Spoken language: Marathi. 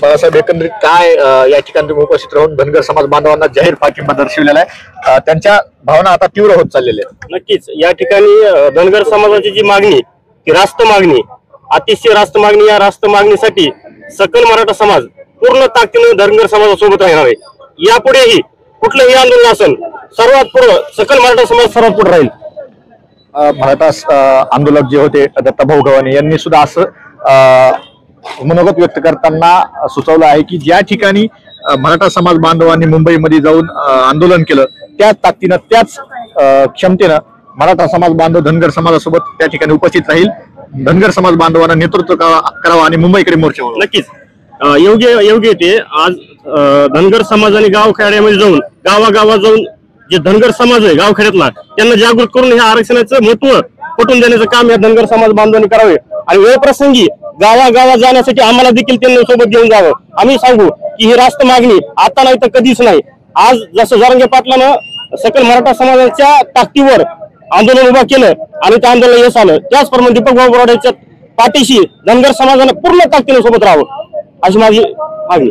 बाळासाहेब, एकंदरीत काय या ठिकाणी तुम्ही उपस्थित राहून धनगर समाज बांधवांना जाहीर पाठिंबा दर्शविलेला आहे, त्यांच्या भावना आता तीव्र होत चाललेल्या आहेत। नक्कीच या ठिकाणी धनगर समाजाची जी मागणी ती रास्त मागणी, अतिशय रास्त मागणी, या रास्त मागणीसाठी सकल मराठा समाज पूर्ण ताकदीने धनगर समाजासोबत राहणार आहे। यापुढेही कुठलंही आंदोलन असेल सर्वात पुढे सकल मराठा समाज सर्वात पुढे राहील। मराठा आंदोलक जे होते दत्ताभाऊ गव्हाणे यांनी सुद्धा असं मनोगत व्यक्त करताना सुचवलं आहे की ज्या ठिकाणी मराठा समाज बांधवांनी मुंबईमध्ये जाऊन आंदोलन केलं त्याच ताकदीनं त्याच क्षमतेनं मराठा समाज बांधव धनगर समाजासोबत त्या ठिकाणी उपस्थित राहील। धनगर समाज बांधवांना नेतृत्व करावं आणि मुंबईकडे मोर्चा वळवावा। नक्कीच योग्य ते आज धनगर समाजाने गावखेड्यामध्ये जाऊन गावागावात जाऊन जे धनगर समाज आहे गावखेड्यातला त्यांना जागृत करून ह्या आरक्षणाचं महत्त्व पटवून देण्याचं काम या धनगर समाज बांधवांनी करावे आणि वेळप्रसंगी गावागावात जाण्यासाठी आम्हाला देखील त्यांना सोबत घेऊन जावं। आम्ही सांगू की ही रास्त मागणी आता नाही तर कधीच नाही। आज जसं जरांगे पाटलानं सकल मराठा समाजाच्या ताकदीवर आंदोलन उभा केलं आणि त्या आंदोलन यश आलं, त्याचप्रमाणे दीपक भाऊ बोराडेच्या पाठीशी धनगर समाजानं पूर्ण ताकदीने सोबत राहावं अशी माझी मागणी।